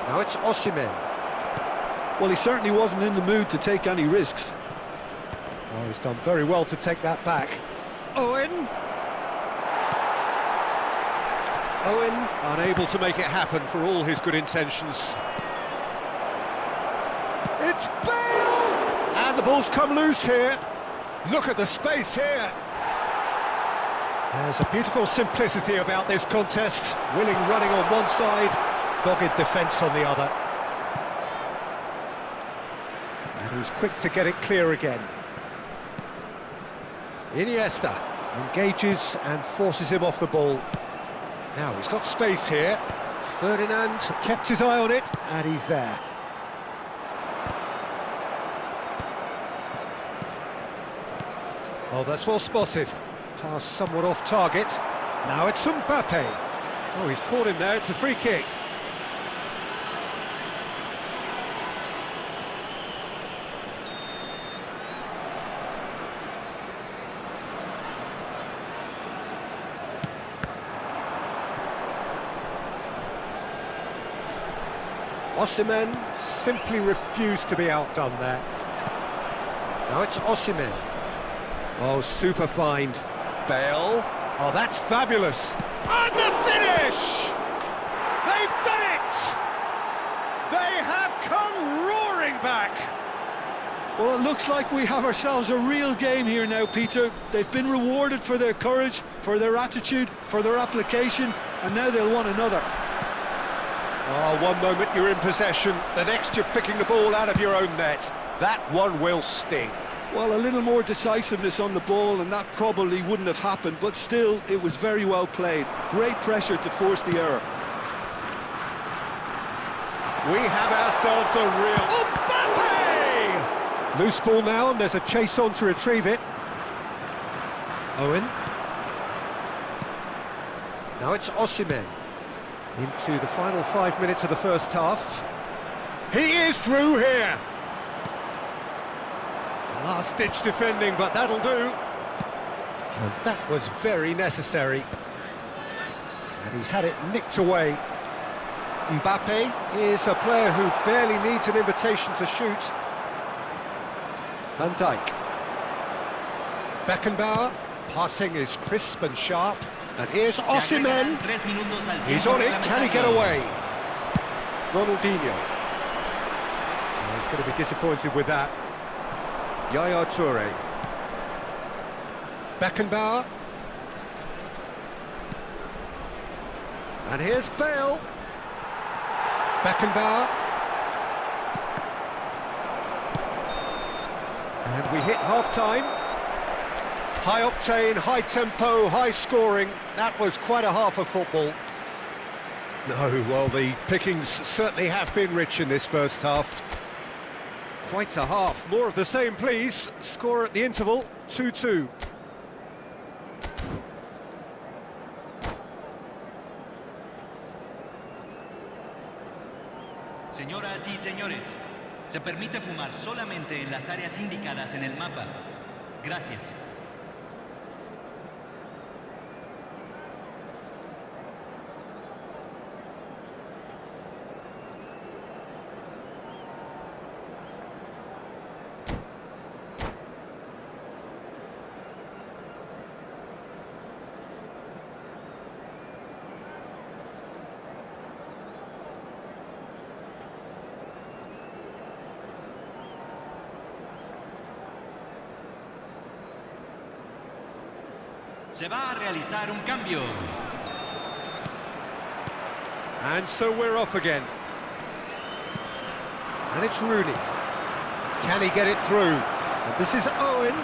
Now it's Osimhen. Well, he certainly wasn't in the mood to take any risks. Oh, he's done very well to take that back. Owen! Owen, unable to make it happen for all his good intentions. It's Bale! And the ball's come loose here. Look at the space here. There's a beautiful simplicity about this contest. Willing running on one side, dogged defence on the other. And he's quick to get it clear again. Iniesta engages and forces him off the ball. Now he's got space here. Ferdinand kept his eye on it, and he's there. Oh, that's well spotted. Pass somewhat off target. Now it's Mbappe. Oh, he's caught him there. It's a free kick. Osimhen simply refused to be outdone there. Now it's Osimhen. Oh, super find. Bale. Oh, that's fabulous. And the finish! They've done it! They have come roaring back! Well, it looks like we have ourselves a real game here now, Peter. They've been rewarded for their courage, for their attitude, for their application, and now they'll want another. Oh, one moment you're in possession, the next you're picking the ball out of your own net. That one will sting. Well, a little more decisiveness on the ball, and that probably wouldn't have happened, but still, it was very well played. Great pressure to force the error. We have ourselves a real... Mbappe! Loose ball now, and there's a chase on to retrieve it. Owen. Now it's Osimhen. Into the final 5 minutes of the first half. He is through here! Last-ditch defending, but that'll do. And that was very necessary. And he's had it nicked away. Mbappe is a player who barely needs an invitation to shoot. Van Dijk. Beckenbauer. Passing is crisp and sharp. And here's Osimhen. He's on it. Can he get away? Ronaldinho. Oh, he's going to be disappointed with that. Yaya Toure. Beckenbauer. And here's Bale. Beckenbauer. And we hit half-time. High octane, high tempo, high scoring. That was quite a half of football. No, well, the pickings certainly have been rich in this first half. Quite a half. More of the same, please. Score at the interval, 2-2. Señoras y señores, se permite fumar solamente en las áreas indicadas en el mapa. Gracias. Se va a realizar un cambio. And so we're off again. And it's Rooney. Can he get it through? And this is Owen.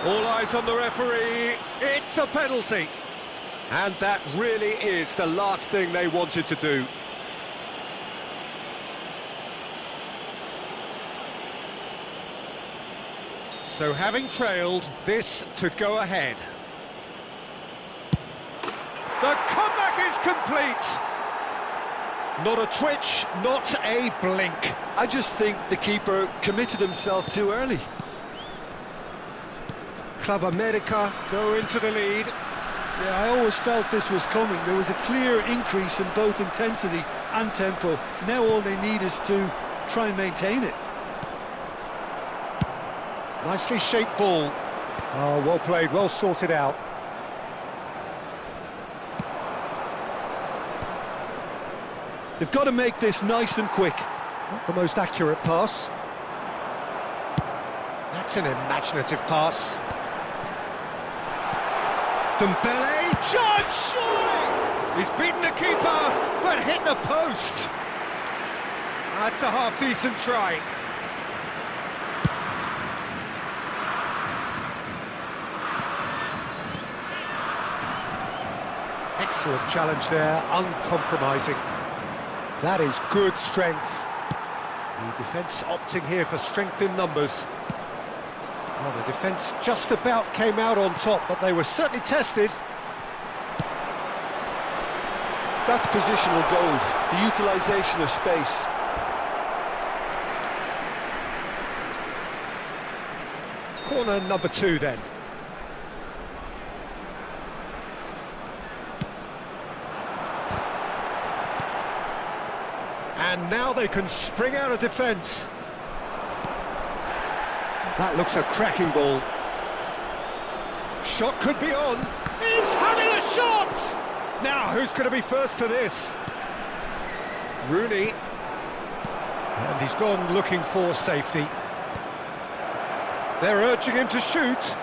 All eyes on the referee. It's a penalty. And that really is the last thing they wanted to do. So having trailed, this to go ahead. The comeback is complete! Not a twitch, not a blink. I just think the keeper committed himself too early. Club America go into the lead. Yeah, I always felt this was coming. There was a clear increase in both intensity and tempo. Now all they need is to try and maintain it. Nicely shaped ball. Oh, well played, well sorted out. They've got to make this nice and quick. Not the most accurate pass. That's an imaginative pass. Dembele, Judge, surely! He's beaten the keeper, but hit the post. That's a half-decent try. Excellent challenge there, uncompromising. That is good strength. The defence opting here for strength in numbers. Well, the defence just about came out on top, but they were certainly tested. That's positional gold, the utilisation of space. Corner number 2 then. And now they can spring out of defence. That looks a cracking ball. Shot could be on. He's having a shot! Now, who's going to be first to this? Rooney. And he's gone looking for safety. They're urging him to shoot.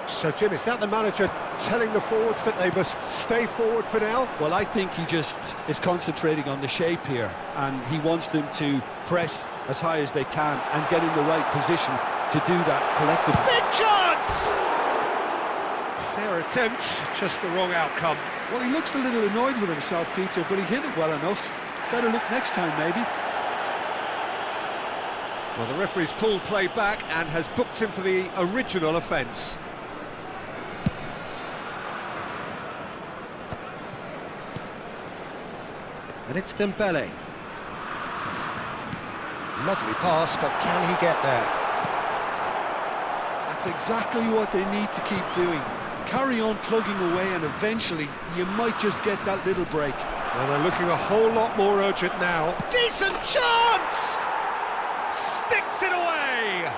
So, Jim, is that the manager telling the forwards that they must stay forward for now? Well, I think he just is concentrating on the shape here, and he wants them to press as high as they can and get in the right position to do that collectively. Big chance! Fair attempt, just the wrong outcome. Well, he looks a little annoyed with himself, Peter, but he hit it well enough. Better look next time, maybe. Well, the referee's pulled play back and has booked him for the original offence. And it's Dembele. Lovely pass, but can he get there? That's exactly what they need to keep doing. Carry on plugging away, and eventually you might just get that little break. Well, they're looking a whole lot more urgent now. Decent chance! Sticks it away!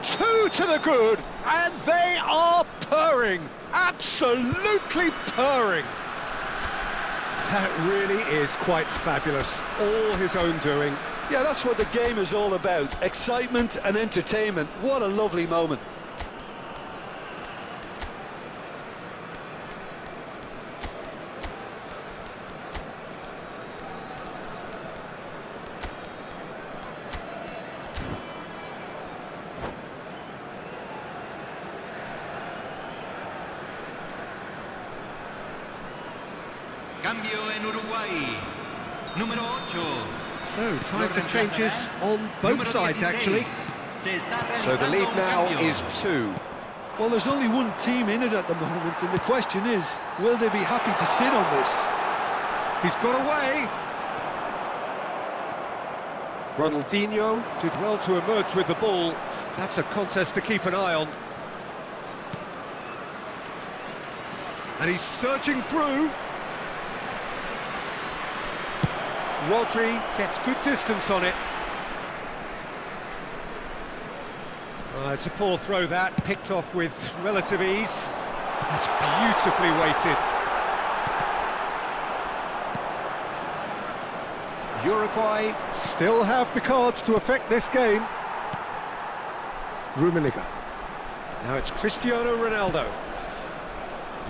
Two to the good, and they are purring. Absolutely purring. That really is quite fabulous. All his own doing. Yeah, that's what the game is all about. Excitement and entertainment. What a lovely moment. Cambio en Uruguay. Número 8. So, time for changes on both sides, actually. So the lead now is 2. Well, there's only one team in it at the moment, and the question is, will they be happy to sit on this? He's got away. Ronaldinho did well to emerge with the ball. That's a contest to keep an eye on. And he's surging through. Rodri gets good distance on it. It's a poor throw that, picked off with relative ease. That's beautifully weighted. Uruguay still have the cards to affect this game. Rummenigge. Now it's Cristiano Ronaldo.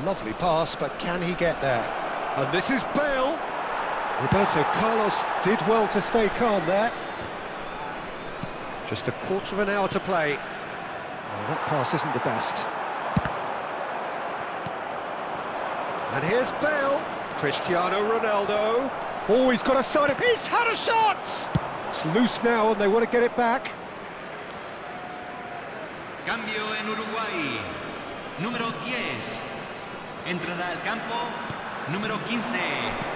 Lovely pass, but can he get there? And this is Bale. Roberto Carlos did well to stay calm there. Just a quarter of an hour to play. Oh, that pass isn't the best. And here's Bale. Cristiano Ronaldo. Oh, he's got a side of... He's had a shot! It's loose now and they want to get it back. Cambio en Uruguay. Número 10. Entrará al campo. Número 15.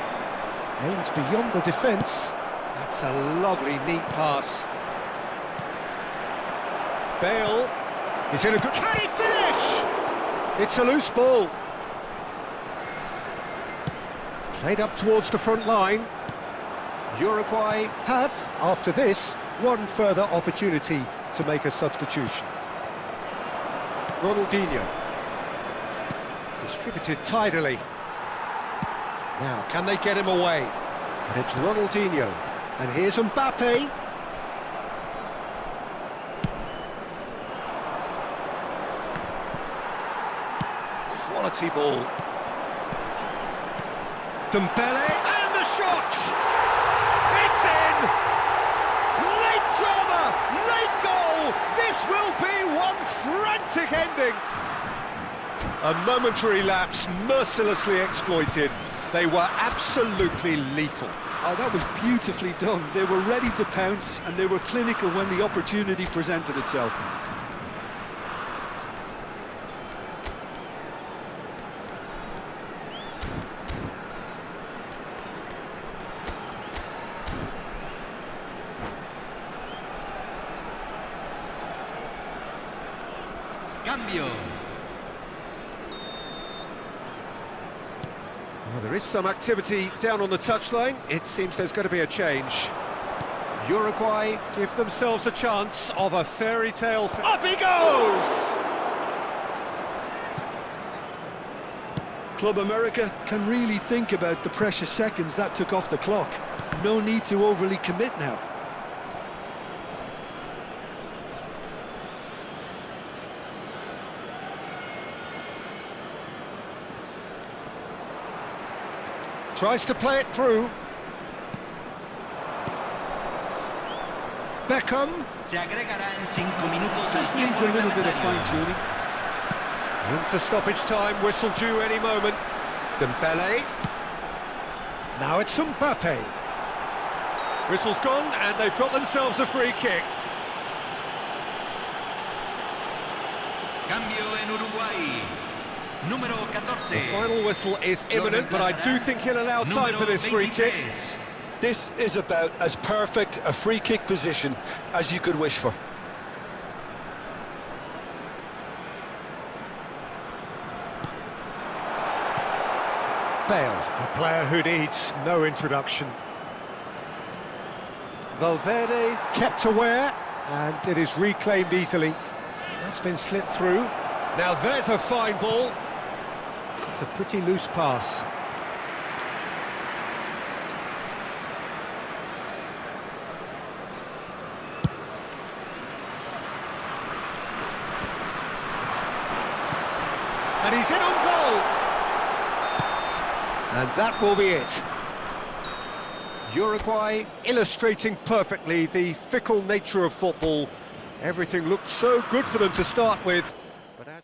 Aims beyond the defence. That's a lovely, neat pass. Bale is in a good... Can he finish? It's a loose ball. Played up towards the front line. Uruguay have, after this, one further opportunity to make a substitution. Ronaldinho. Distributed tidily. Now, can they get him away? And it's Ronaldinho. And here's Mbappe. Quality ball. Dembele, and the shot! It's in! Late drama, late goal! This will be one frantic ending! A momentary lapse, mercilessly exploited. They were absolutely lethal. Oh, that was beautifully done. They were ready to pounce, and they were clinical when the opportunity presented itself. Cambio. Well, there is some activity down on the touchline. It seems there's going to be a change. Uruguay give themselves a chance of a fairy tale. Up he goes! Club America can really think about the precious seconds that took off the clock. No need to overly commit now. Tries to play it through. Beckham. Se agregará en 5 minutos. Just needs a little bit of fine-tuning. Into stoppage time, whistle due any moment. Dembele. Now it's Mbappe. Whistle's gone, and they've got themselves a free kick. Cambio en Uruguay. Número 14. The final whistle is imminent, but I do think he'll allow time for this free kick. This is about as perfect a free kick position as you could wish for. Bale, a player who needs no introduction. Valverde kept aware, and it is reclaimed easily. That's been slipped through. Now there's a fine ball. It's a pretty loose pass. And he's in on goal. And that will be it. Uruguay illustrating perfectly the fickle nature of football. Everything looked so good for them to start with. But as